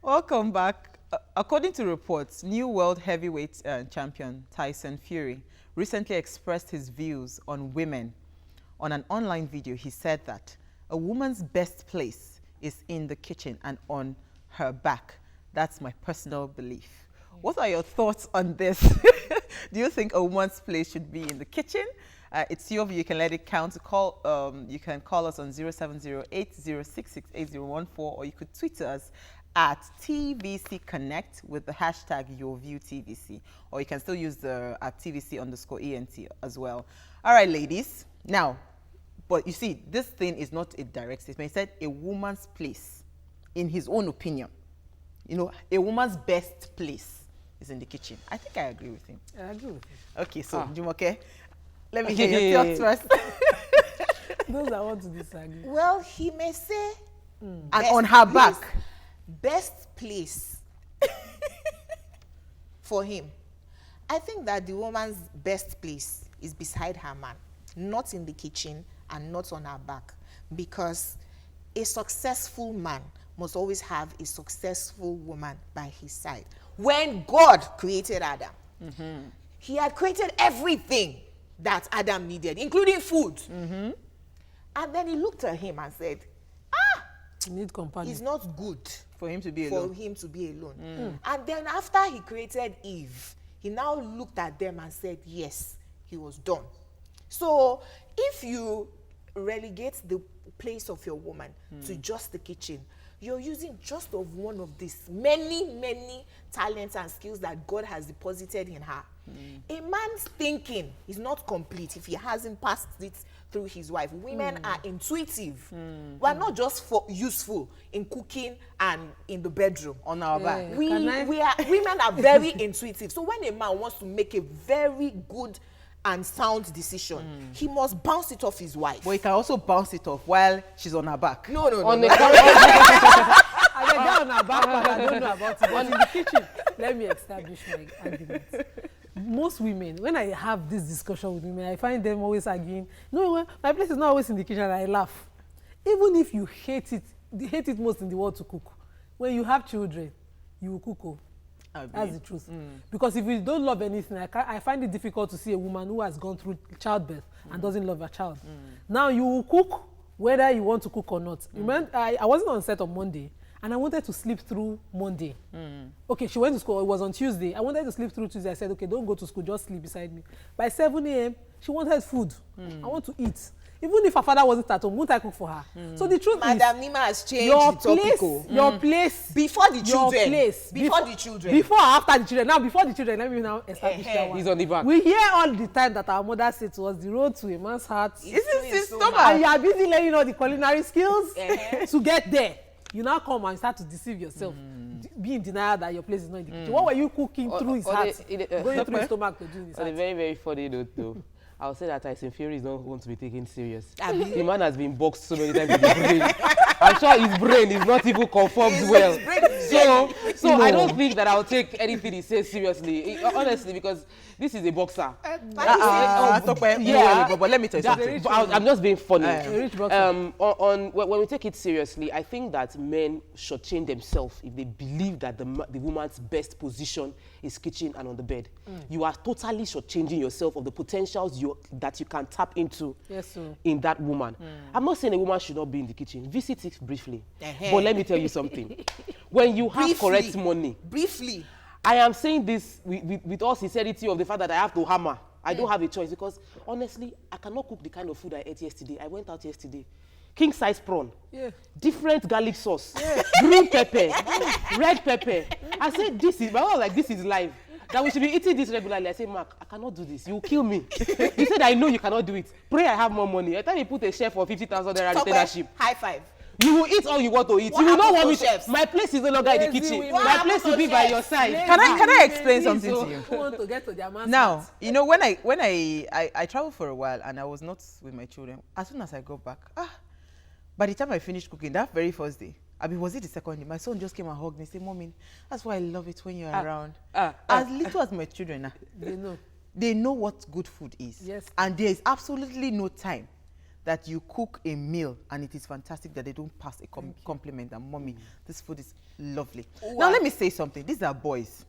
Welcome back. According to reports, new world heavyweight champion Tyson Fury recently expressed his views on women. On an online video, he said that a woman's best place is in the kitchen and on her back. That's my personal belief. What are your thoughts on this? Do you think a woman's place should be in the kitchen? It's your view. You can let it count. You can call us on 0708-066-8014, or you could tweet us at TVC Connect with the hashtag YOURVIEW or you can still use the at TVC_ENT as well. All right, ladies. Now, but you see, this thing is not a direct statement. He said a woman's place, in his own opinion. You know, a woman's best place is in the kitchen. I think I agree with him. I agree with him. Okay, so Jumoke, let me hear your thoughts first. Those I want to disagree. Well, he may say and on her back. Best place for him. I think that the woman's best place is beside her man, not in the kitchen and not on her back, because a successful man must always have a successful woman by his side. When God created Adam, he had created everything that Adam needed, including food. And then he looked at him and said, You need companion. it's not good For him to be alone. And then after he created Eve, he now looked at them and said, yes, he was done. So if you relegate the place of your woman to just the kitchen, you're using just of one of these many talents and skills that God has deposited in her. A man's thinking is not complete if he hasn't passed it through his wife. Women are intuitive. We're not just useful in cooking and in the bedroom. On our back. Women are very intuitive. So when a man wants to make a very good and sound decision, he must bounce it off his wife. But he can also bounce it off while she's on her back. No. On the I get down on her back, but I don't know about it. But in the kitchen, let me establish my argument. Most women, when I have this discussion with women, I find them always arguing. No, my place is not always in the kitchen, and I laugh. Even if you hate it most in the world to cook, when you have children, you will cook. That's the truth. Because if you don't love anything, I find it difficult to see a woman who has gone through childbirth and doesn't love her child. Now you will cook whether you want to cook or not. Remember, I wasn't on set on Monday, and I wanted to sleep through Monday. Okay, she went to school. It was on Tuesday. I wanted to sleep through Tuesday. I said, okay, don't go to school. Just sleep beside me. By 7 a.m., she wanted food. I want to eat. Even if her father wasn't at home, wouldn't I cook for her? So the truth is, Madam Nima has changed your the topic. place, Before the children. Your place. Before the children. Before or after the children. Now, before the children, let me now establish that one. He's on the back. We hear all the time that our mother said to us, the road to a man's heart. It's his stomach. And you are busy learning all the culinary skills to get there. You now come and start to deceive yourself. Be in denial that your place is not in the kitchen. What were you cooking through his heart? Going through his stomach to do in his heart? On a very, very funny note, though, I'll say that Tyson Fury is not going to be taken serious. The man has been boxed so many times with his brain. I'm sure his brain is not even conformed well. So I don't think that I'll take anything he says seriously, honestly, because this is a boxer. But let me tell you something. I'm just being funny. When we take it seriously, I think that men should change themselves if they believe that the woman's best position is kitchen and on the bed. You are totally shortchanging yourself of the potentials that you can tap into in that woman. I'm not saying a woman should not be in the kitchen. Visit it briefly. But let me tell you something. When you have correct money, I am saying this with all sincerity of the fact that I have to hammer. I don't have a choice because, honestly, I cannot cook the kind of food I ate yesterday. I went out yesterday. King size prawn, different garlic sauce, green pepper, red pepper. I said, my mom was like, this is life. That we should be eating this regularly. I said, Mark, I cannot do this. You will kill me. He said, I know you cannot do it. Pray I have more money. Every time you put a chef for 50,000 retainership. High five. You will eat all you want to eat. You will not want me to. My place is no longer in the kitchen. My place will be by your side. Can I explain something to you? Who want to get to their man's Now, heart? you know, when I traveled for a while and I was not with my children, as soon as I got back, by the time I finished cooking, that very first day, was it the second day? My son just came and hugged me and said, Mommy, that's why I love it when you're around. As little as my children are, They know. they know what good food is. Yes. And there is absolutely no time that you cook a meal and it is fantastic, that they don't pass a compliment and mommy, this food is lovely. Now let me say something. These are boys.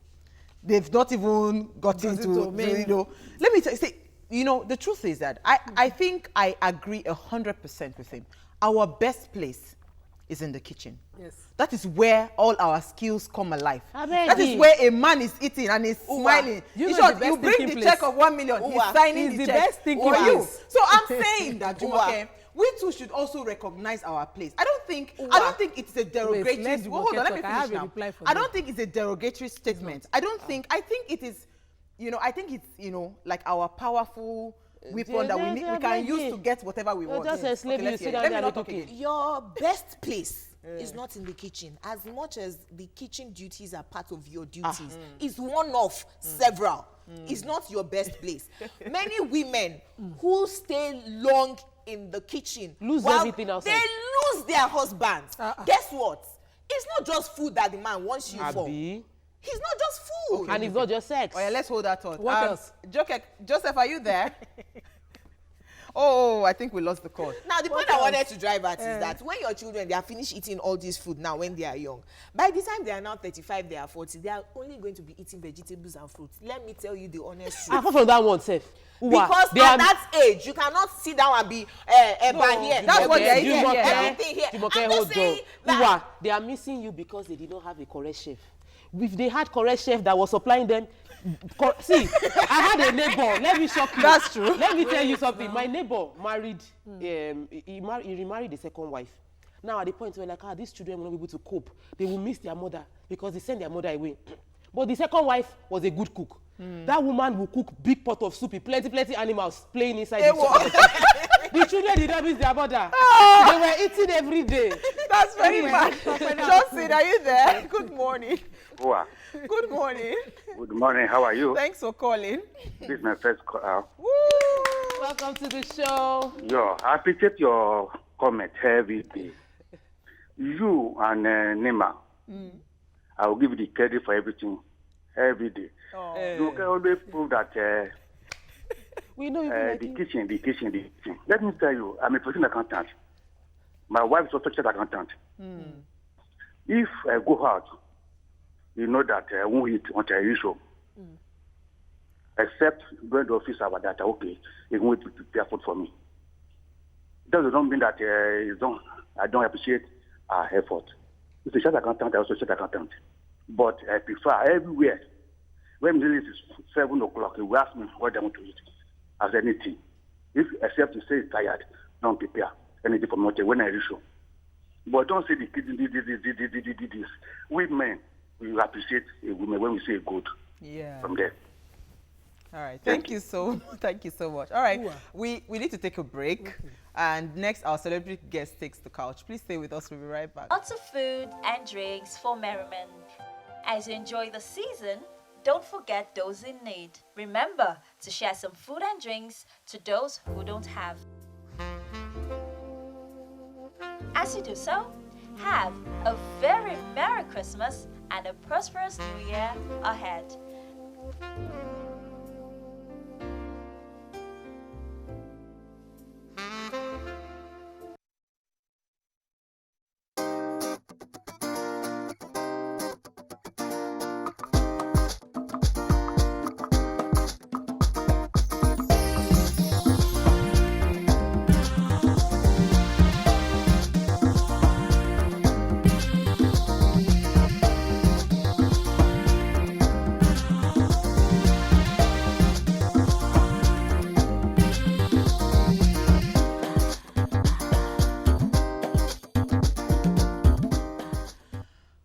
They've not even gotten to you know. Let me say, you know, the truth is that I think I agree 100% with him. Our best place is in the kitchen. Yes. That is where all our skills come alive. That is where a man is eating and is smiling. You bring the check of 1 million, he's signing the check for you. So I'm saying that, Jumoke, we too should also recognize our place. I don't think it's a derogatory. Hold on, let me finish now. I don't think it's a derogatory statement. I think it is, you know, I think it's, you know, like our powerful weapon that we can use to get whatever we want. Just enslave you, sit down there and cook it. Your best place is not in the kitchen. As much as the kitchen duties are part of your duties, it's one of several. It's not your best place. Many women who stay long in the kitchen lose everything outside. They lose their husbands. Guess what? It's not just food that the man wants you for. He's not just food. Okay, and it's not just sex. Oh yeah, let's hold that thought. What else? Joseph, are you there? Oh, I think we lost the call. Now, the point I wanted to drive at is that when your children, they are finished eating all this food now when they are young, by the time they are now 35, they are 40, they are only going to be eating vegetables and fruits. Let me tell you the honest truth. Apart from that one, Seth. Because at that age, you cannot sit down and be here. That's what they're eating here. Everything here. I'm just saying that they are missing you because they did not have a correct chef. If they had correct chef that was supplying them, see, I had a neighbor. Let me shock you. That's true. Let me tell you something. My neighbor married. He remarried the second wife. Now at the point where like, these children will not be able to cope. They will miss their mother because they send their mother away. But the second wife was a good cook. That woman will cook big pot of soup, plenty animals playing inside the soup. The children did not miss their mother. They were eating every day. That's very bad. Justin, are you there? Good morning. Good morning. Good morning. How are you? Thanks for calling. This is my first call. Woo! Welcome to the show. I appreciate your comment every day. You and Nima, I will give you the credit for everything every day. You can always prove that we know the kitchen. Let me tell you, I'm a professional accountant. My wife is also a accountant. If I go out, you know that I won't eat until I reach home. Except when the office have that, okay, you won't prepare food for me. That does not mean that I don't appreciate our effort. It's a chef accountant, I also chef accountant. But I prefer everywhere. When it is 7 o'clock, you ask me what I want to eat as anything. Except you say it's tired, don't prepare anything for me when I reach home. But don't say the kids did this. We men, we appreciate a woman when we say good from there. All right. Thank you so much. All right. We need to take a break. And next, our celebrity guest takes the couch. Please stay with us. We'll be right back. Lots of food and drinks for merriment. As you enjoy the season, don't forget those in need. Remember to share some food and drinks to those who don't have. As you do so, have a very Merry Christmas and a prosperous New Year ahead.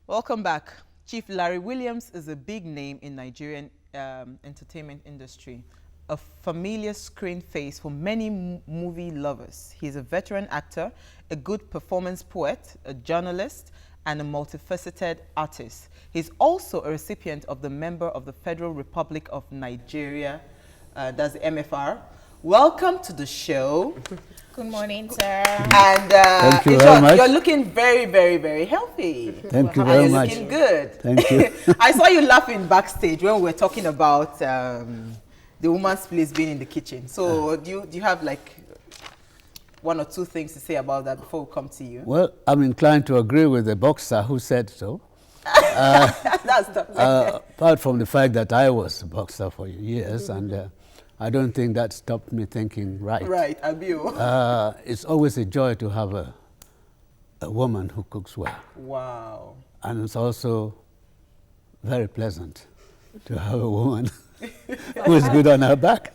Welcome back. Chief Larry Williams is a big name in Nigerian entertainment industry, a familiar screen face for many movie lovers. He's a veteran actor, a good performance poet, a journalist, and a multifaceted artist. He's also a recipient of the Member of the Federal Republic of Nigeria, that's the MFR. Welcome to the show. Good morning, sir. And thank you very much. You're looking very, very, very healthy. Thank you very much. You're looking good. Thank you. I saw you laughing backstage when we were talking about the woman's place being in the kitchen. So do you have like one or two things to say about that before we come to you? Well, I'm inclined to agree with the boxer who said so. That's the Apart from the fact that I was a boxer for years, and I don't think that stopped me thinking right. Right, Abiu. It's always a joy to have a woman who cooks well. Wow. And it's also very pleasant to have a woman who is good on her back.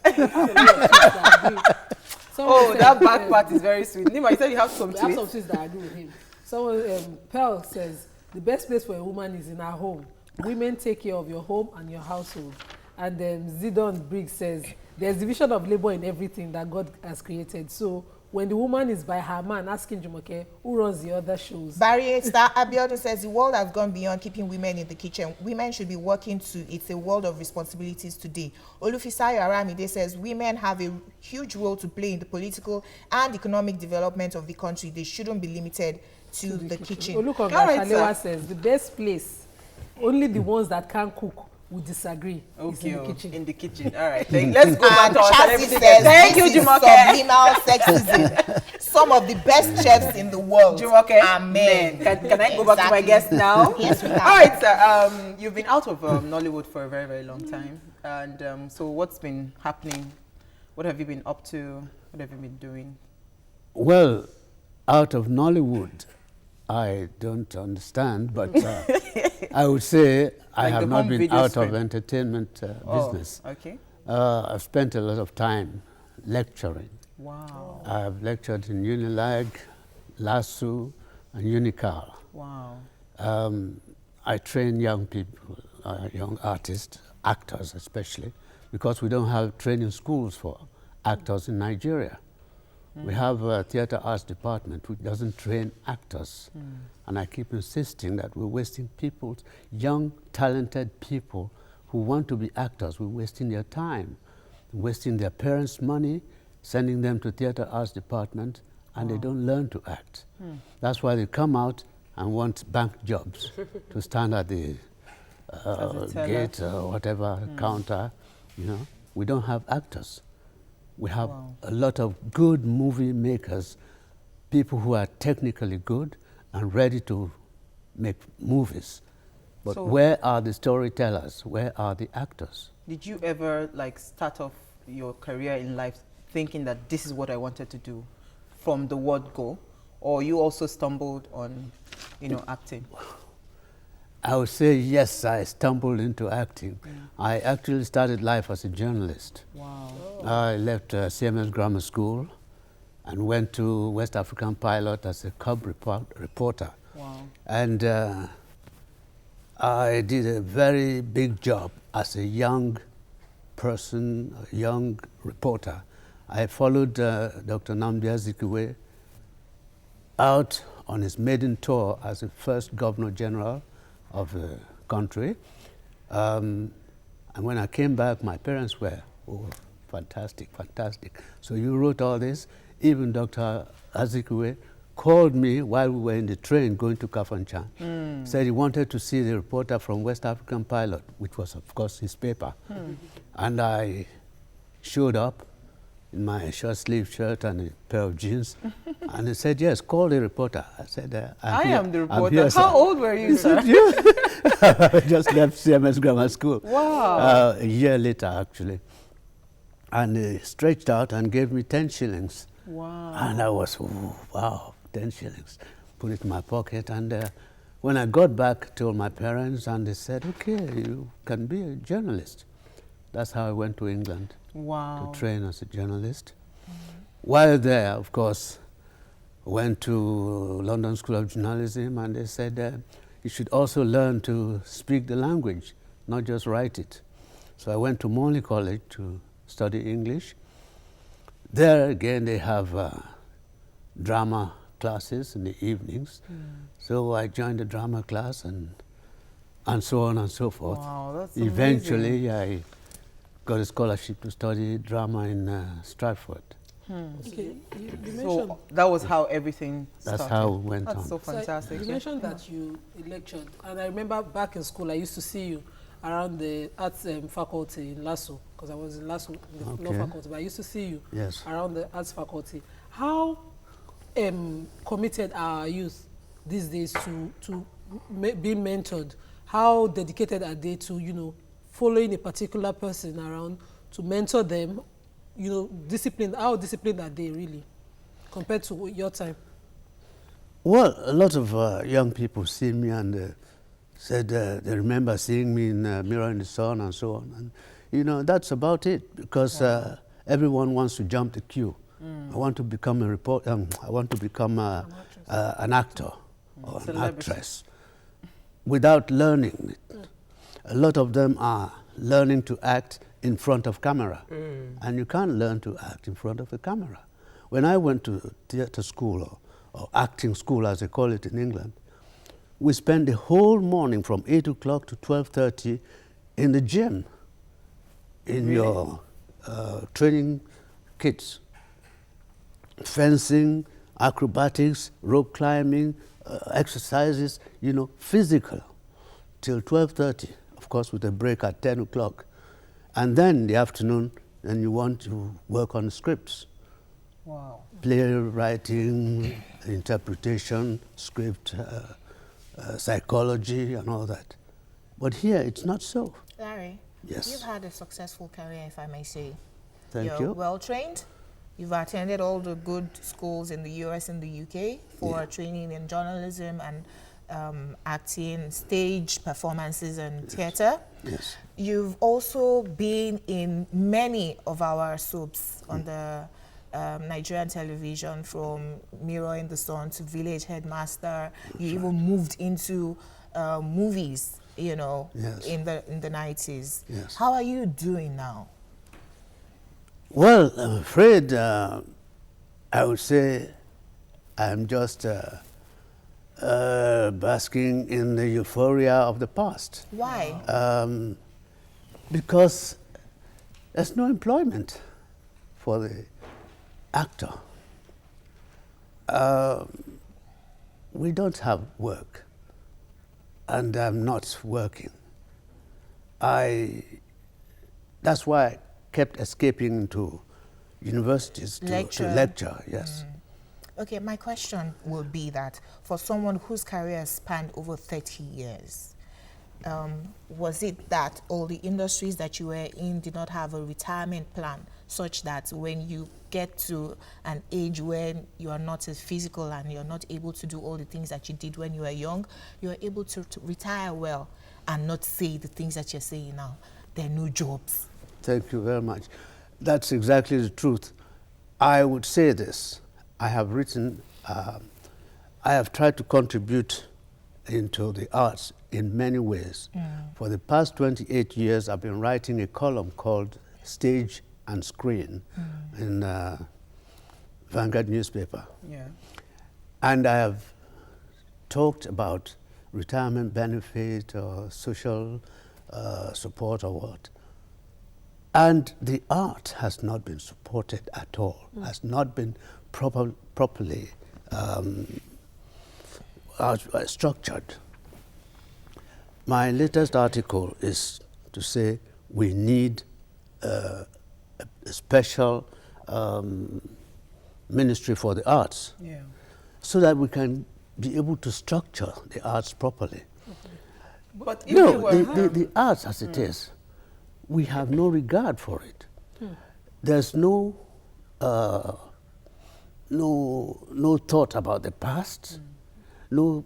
Oh, that back part is very sweet. Nima, you said you have some I have tweets. some tweets that I agree with him. Someone, Pearl says, the best place for a woman is in her home. Women take care of your home and your household. And Zidon Briggs says, there's division of labor in everything that God has created. So when the woman is by her man asking Jumoke, who runs the other shows? Barry Star Abiodun says the world has gone beyond keeping women in the kitchen. Women should be working too. It's a world of responsibilities today. Olufisayo Aramide says women have a huge role to play in the political and economic development of the country. They shouldn't be limited to the kitchen. Olukonga Right, Shalewa says the best place, only the ones that can cook would disagree. Okay, is in the kitchen. in the kitchen. All right, let's go back to our Chassis everything. says, Thank you, this is Jumoke. subliminal sexism. Some of the best chefs in the world Jumoke, are men. Can I go back to my Exactly. guest now? Yes, we can. All right, sir. You've been out of Nollywood for a very, very long time. And so what's been happening? What have you been up to? What have you been doing? Well, out of Nollywood, I don't understand, but I would say I Like have the not home been video out stream. of entertainment business. Okay. I've spent a lot of time lecturing. Wow. I've lectured in Unilag, LASU, and Unical. Wow. I train young people, young artists, actors especially, because we don't have training schools for actors in Nigeria. We have a theater arts department which doesn't train actors. And I keep insisting that we're wasting people's, young, talented people who want to be actors. We're wasting their time, wasting their parents' money, sending them to theater arts department, and they don't learn to act. That's why they come out and want bank jobs to stand at the gate or whatever counter. You know, we don't have actors. We have a lot of good movie makers, people who are technically good and ready to make movies. But So where are the storytellers? Where are the actors? did you ever like start off your career in life thinking that this is what I wanted to do from the word go? Or you also stumbled on, acting? I would say yes, I stumbled into acting. I actually started life as a journalist. Wow. I left CMS Grammar School and went to West African Pilot as a cub reporter. Wow. And I did a very big job as a young person, a young reporter. I followed Dr. Nnamdi Azikiwe out on his maiden tour as the first Governor General of the country. And when I came back, my parents were, oh, fantastic, fantastic. So you wrote all this. Even Dr. Azikiwe called me while we were in the train going to Kafanchan. Said he wanted to see the reporter from West African Pilot, which was, of course, his paper. And I showed up in my short-sleeved shirt and a pair of jeans. And he said, yes, call the reporter. I said, I here. am the I'm reporter. here, sir." How old were you, sir? I just left CMS Grammar School. Wow. A year later, actually. And he stretched out and gave me 10 shillings. Wow. And I was, ooh, wow, 10 shillings. Put it in my pocket. And when I got back, told my parents, and they said, okay, you can be a journalist. That's how I went to England Wow. to train as a journalist. While there, of course, went to London School of Journalism, and they said, you should also learn to speak the language, not just write it. So I went to Morley College to study English. There again, they have drama classes in the evenings. So I joined the drama class and so on and so forth. Wow, that's Eventually, amazing. I got a scholarship to study drama in Stratford. Okay, you mentioned, So that was how everything started. That's how it went That's on. so fantastic. you yeah. mentioned that you lectured, and I remember back in school I used to see you around the arts faculty in LASU, because I was in LASU, the law Okay. faculty, but I used to see you Yes. around the arts faculty. How committed our youth these days to be mentored? How dedicated are they to, you know, following a particular person around to mentor them? You know, disciplined, how disciplined are they really compared to your time? Well, a lot of young people see me and said they remember seeing me in Mirror in the Sun and so on. And, you know, that's about it, because everyone wants to jump the queue. I want to become a reporter. I want to become an actor or an actress without learning it. A lot of them are learning to act in front of camera, and you can't learn to act in front of a camera. When I went to theatre school or acting school, as they call it in England, we spent the whole morning from 8 o'clock to 12:30 in the gym, in your training kits. Fencing, acrobatics, rope climbing, exercises, you know, physical, till 12:30, of course, with a break at 10 o'clock. And then in the afternoon, then you want to work on scripts. Wow. Playwriting, interpretation, script, psychology, and all that. But here, it's not so. Larry, Yes. you've had a successful career, if I may say. Thank You're you. well-trained. You've attended all the good schools in the US and the UK for training in journalism and acting, stage performances and theatre. Yes. You've also been in many of our soaps on the Nigerian television, from Mirror in the Sun to Village Headmaster. You even moved into movies, you know, Yes. in the 90s. Yes. How are you doing now? Well, I'm afraid I would say I'm just basking in the euphoria of the past. Why? Because there's no employment for the actor. We don't have work, and I'm not working. That's why I kept escaping to universities to lecture, yes. Okay, my question will be that for someone whose career spanned over 30 years, was it that all the industries that you were in did not have a retirement plan, such that when you get to an age when you are not as physical and you're not able to do all the things that you did when you were young, you're able to retire well and not say the things that you're saying now? There are no jobs. Thank you very much. That's exactly the truth. I would say this. I have written, I have tried to contribute into the arts in many ways. For the past 28 years, I've been writing a column called Stage and Screen in Vanguard newspaper. Yeah. And I have talked about retirement benefit or social support or what. And the art has not been supported at all, has not been properly structured. My latest article is to say we need a special ministry for the arts, so that we can be able to structure the arts properly. But if No, you were, the arts as it is, we have no regard for it. There's no thought about the past, no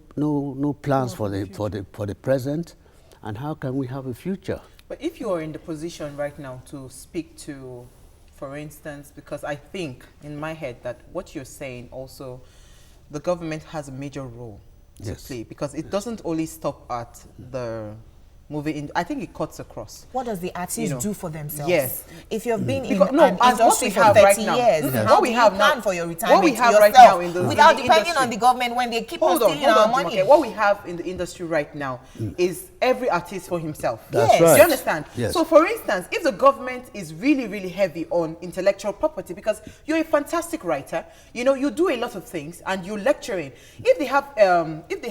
plans for the present, and how can we have a future? But if you are in the position right now to speak to, for instance, because I think in my head that what you're saying also, the government has a major role to play, because it doesn't only stop at the movie. I think it cuts across. What does the artist do for themselves? Yes. If you've been in Because, no, an as what industry we for have 30 right now. years, Yes. how What we do have you now- plan for your retirement what we have yourself right now in the without industry. depending on the government when they keep on stealing our money? Okay, what we have in the industry right now is every artist for himself. That's Yes. right. Do you understand? Yes. So, for instance, if the government is really, really heavy on intellectual property, because you're a fantastic writer, you know, you do a lot of things and you're lecturing. If they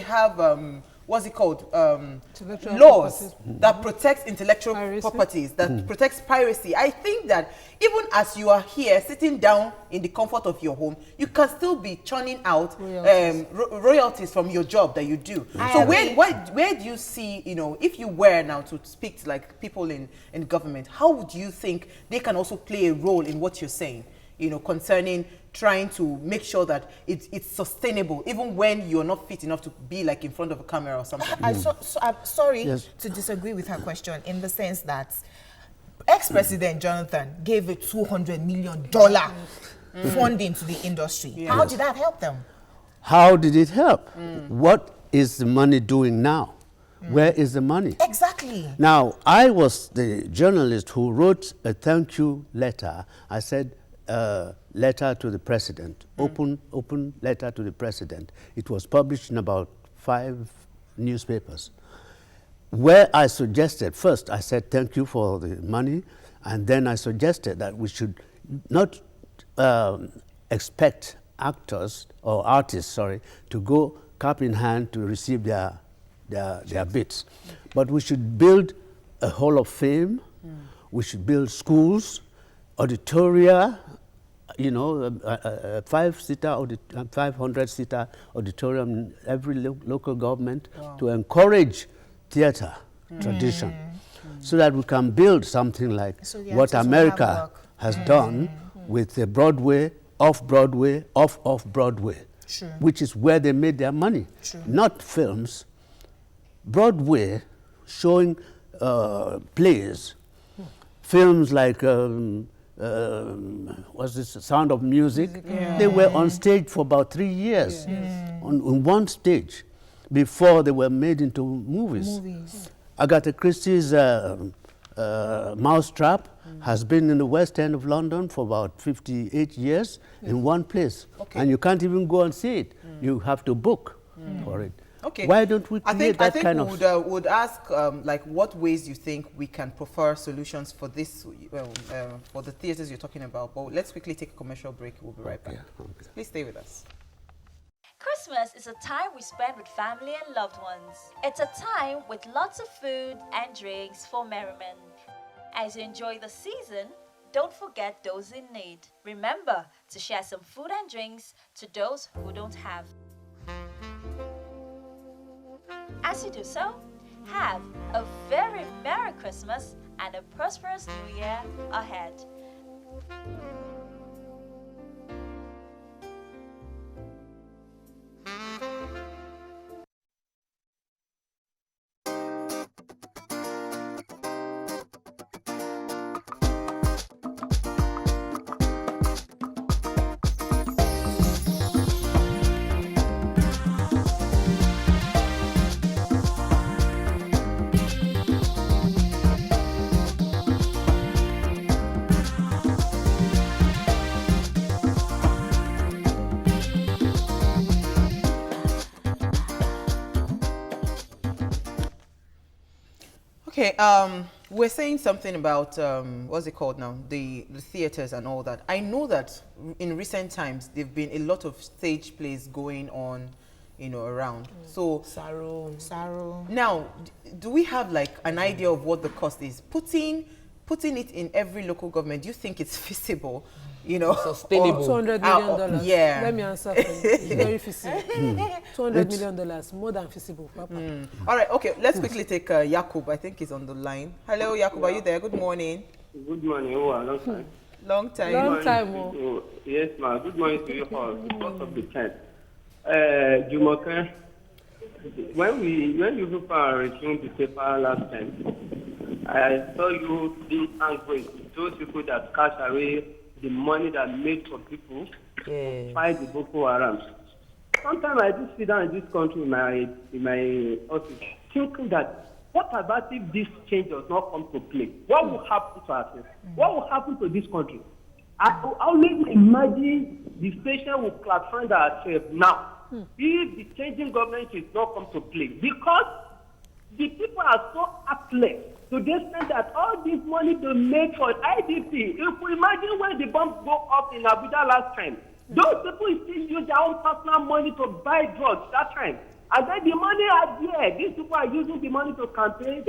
have what's it called? Intellectual Laws property. that protects intellectual Piracy. properties, that protects piracy. I think that even as you are here, sitting down in the comfort of your home, you can still be churning out royalties from your job that you do. So where do you see, you know, if you were now to speak to like people in government, how would you think they can also play a role in what you're saying, you know, concerning trying to make sure that it's sustainable, even when you're not fit enough to be like in front of a camera or something? I'm sorry to disagree with her question in the sense that ex-president Jonathan gave a $200 million funding to the industry. How did that help them? How did it help? What is the money doing now? Where is the money? Exactly. Now, I was the journalist who wrote a thank you letter. I said, letter to the president, open letter to the president. It was published in about 5 newspapers, where I suggested, first I said thank you for the money, and then I suggested that we should not expect actors or artists, to go cap in hand to receive their bits. But we should build a hall of fame, we should build schools, auditoria, you know, a 500-seater auditorium in every local government to encourage theater tradition, so that we can build something like what America has done with the Broadway, off-Broadway, off-Broadway, which is where they made their money, not films. Broadway showing plays, films like what's this, Sound of Music? They were on stage for about 3 years, on one stage, before they were made into movies. Agatha Christie's Mousetrap has been in the West End of London for about 58 years in one place. And you can't even go and see it. You have to book for it. Okay. Why don't we create that kind of... I think we would ask, like, what ways you think we can prefer solutions for this, for the theaters you're talking about. But let's quickly take a commercial break. We'll be right back. Please stay with us. Christmas is a time we spend with family and loved ones. It's a time with lots of food and drinks for merriment. As you enjoy the season, don't forget those in need. Remember to share some food and drinks to those who don't have. As you do so, have a very Merry Christmas and a prosperous New Year ahead. Okay, we're saying something about, what's it called now? The theaters and all that. I know that in recent times, there have been a lot of stage plays going on, you know, around. So, Sorrow. Now, do we have like an idea of what the cost is? Putting it in every local government, do you think it's feasible? You know, sustainable. $200 million. Yeah. Let me answer for you. It's very feasible. $200 million, more than feasible. All right, okay, let's quickly take Yakub. I think he's on the line. Hello, Yakub, are you there? Good morning. Good morning. Oh, a long time. Long time. Long time. Oh, yes, ma'am. Good morning to you all. Because of the time. Jumoke, when you people resumed the paper last time, I saw you being angry with those people that cash away the money that made for people fight the Boko Haram. Sometimes I just sit down in this country in my office thinking that what about if this change does not come to play? What will happen to us? What will happen to this country? I always imagine the station will classify ourselves now if the changing government is not come to play, because the people are so heartless to the extent that all this money they make for IDP, if we imagine when the bomb go up in Abuja last time, those people still use their own personal money to buy drugs that time. And then the money are there. These people are using the money to campaign.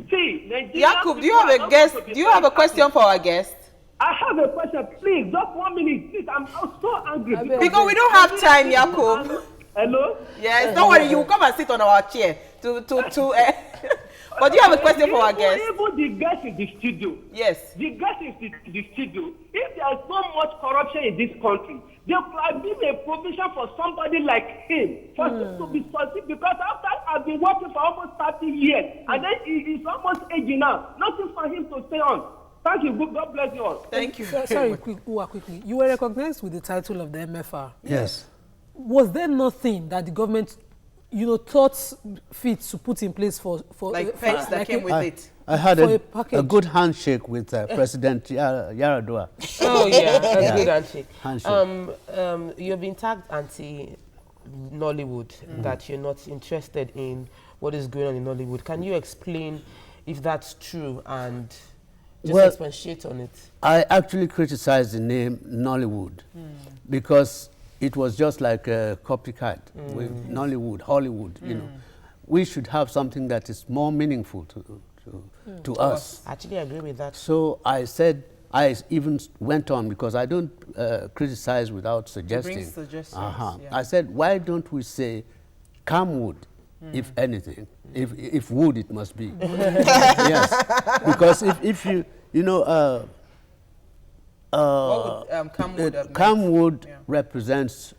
See, Nigeria. Yakub, do you have a guest? Do you have a question for our guest? I have a question, please. Just 1 minute, please. I'm so angry Because we don't have time, Yakub. Hello? Yes, don't worry. You will come and sit on our chair But do you have a question for our guest? Even the guest in the studio. Yes. The guest in the studio. If there is so much corruption in this country, there could have been a provision for somebody like him for him to be succeed. Because after I've been working for almost 30 years, and then he's almost aging now, nothing for him to stay on. Thank you. God bless you all. Thank you. Sorry, quickly. You were recognized with the title of the MFR. Yes. Was there nothing that the government, thought fit to put in place for like perks that came with it? I had a good handshake with President Yaradua. Oh yeah, that's a good handshake. You've been tagged anti-Nollywood, that you're not interested in what is going on in Nollywood. Can you explain if that's true and just expatiate on it? I actually criticized the name Nollywood because it was just like a copycat with Nollywood, Hollywood. We should have something that is more meaningful to us. I actually agree with that. So I said, I even went on because I don't criticize without suggesting. Bring suggestions. Yeah. I said, why don't we say Camwood, if anything? If wood, it must be. Yes, because if you what would Camwood have meant? Camwood represents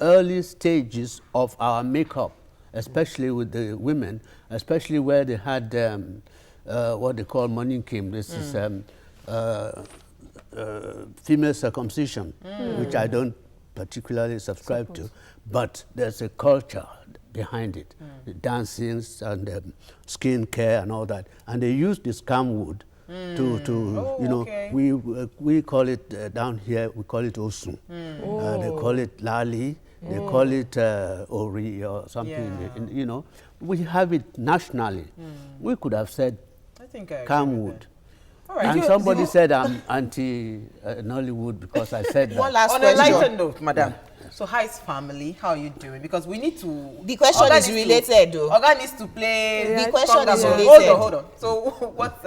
early stages of our makeup, especially with the women, especially where they had what they call moninkim. This is female circumcision, which I don't particularly subscribe to, but there's a culture behind it, the dancings and skin care and all that. And they use this camwood we call it down here, we call it Osun. They call it Lali, they call it Ori or something, we have it nationally. We could have said Camwood. Right. And somebody said I'm anti-Nollywood because I said that. One last question. On a lighter note, madam. So how is family? How are you doing? Because we need to... The question is related though. Oga needs to play... The question is related. Hold on. So what's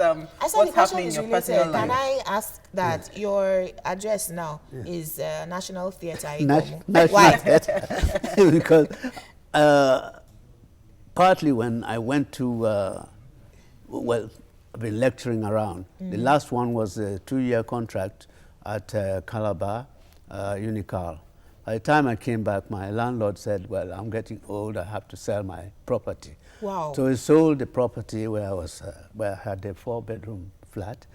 happening in your personal life? Can I ask that your address now is National Theatre? National Theatre. Because partly when I went to... I've been lecturing around. The last one was a 2-year contract at Calabar, Unical. By the time I came back, my landlord said, well, I'm getting old, I have to sell my property. Wow. So he sold the property where I had a 4-bedroom flat.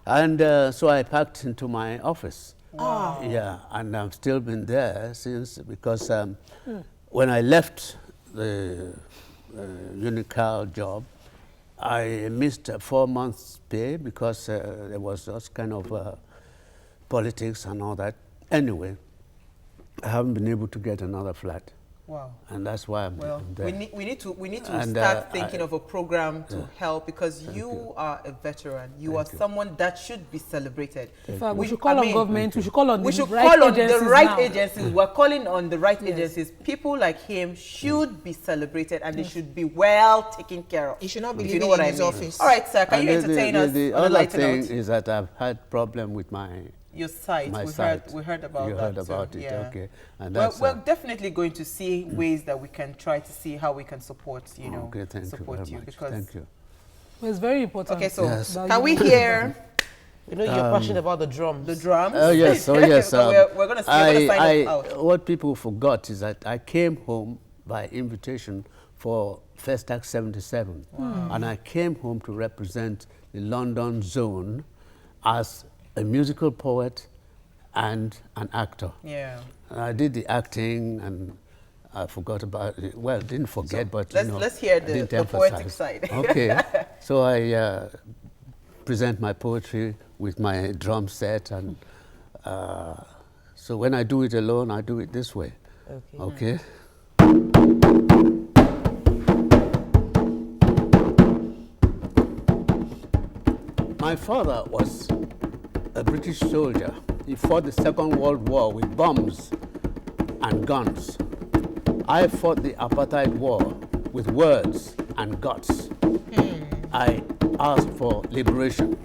And so I packed into my office. Wow. Yeah, and I've still been there since, because when I left the Unical job, I missed 4 months' pay because there was just kind of politics and all that. Anyway, I haven't been able to get another flat. Wow. And that's why I'm there. We need to start thinking of a program to help, because you are a veteran. You are someone that should be celebrated. In fact, we should call on government. We should call on the right agencies. We're calling on the right agencies. People like him should be celebrated, and they should be well taken care of. He should not be living in his office. All right, sir. Can you entertain us? The other thing is that I've had problem with your site. We heard about that. You heard about it, yeah. okay. And that's, we're definitely going to see ways that we can try to see how we can support, support you. Because thank you. Well, it's very important. Okay, so can we hear? You're passionate about the drums. The drums? Oh, yes. So we're going to sign us out. What people forgot is that I came home by invitation for Festac 77. Wow. And I came home to represent the London zone as a musical poet and an actor. Yeah. And I did the acting, and I forgot about it. Well, didn't forget, but let's hear the poetic side. Okay. So I present my poetry with my drum set, and so when I do it alone, I do it this way. Okay. My father was a British soldier. He fought the Second World War with bombs and guns. I fought the apartheid war with words and guts. I asked for liberation.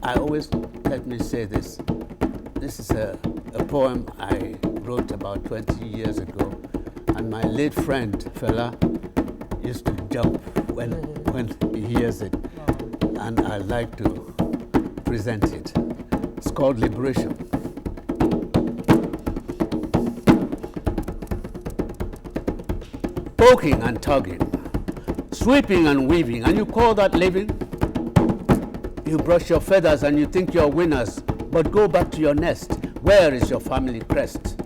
I always, let me say this. This is a poem I wrote about 20 years ago, and my late friend, Fela, used to jump when he hears it, and I like to present it. It's called Liberation. Poking and tugging, sweeping and weaving, and you call that living? You brush your feathers and you think you're winners, but go back to your nest. Where is your family crest?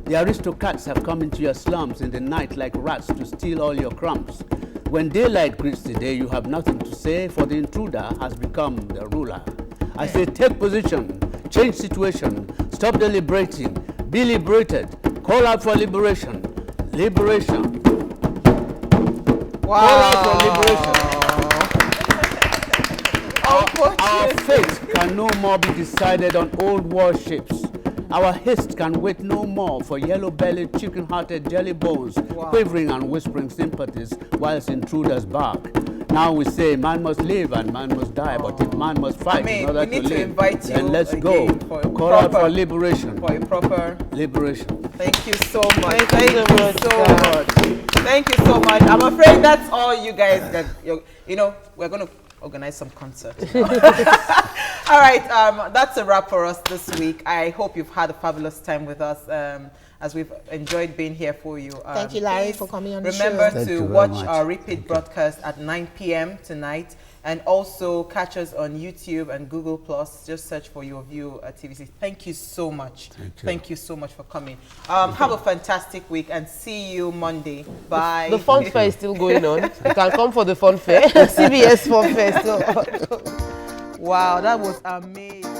The aristocrats have come into your slums in the night like rats to steal all your crumbs. When daylight greets the day, you have nothing to say, for the intruder has become the ruler. I say take position, change situation, stop deliberating, be liberated, call out for liberation. Liberation. Wow. Call out for liberation. Our fate can no more be decided on old warships. Our haste can wait no more for yellow-bellied, chicken-hearted jelly bones, quivering and whispering sympathies whilst intruders bark. Now we say man must live and man must die, but if man must fight in order to live, then let's go. Call out for liberation. For a proper liberation. Thank you so much. Thank you so much. Thank you so much. I'm afraid that's all you guys that we're going to organize some concerts. All right, that's a wrap for us this week. I hope you've had a fabulous time with us, as we've enjoyed being here for you. Thank you, Larry, for coming on the show. Remember to watch our repeat broadcast at 9 p.m. tonight, and also catch us on YouTube and Google+. Just search for YOURVIEW TVC. Thank you so much. Thank you so much for coming. Have a fantastic week, and see you Monday. Bye. The fun fair is still going on. You can come for the fun fair. CBS fun fair still. Wow, that was amazing.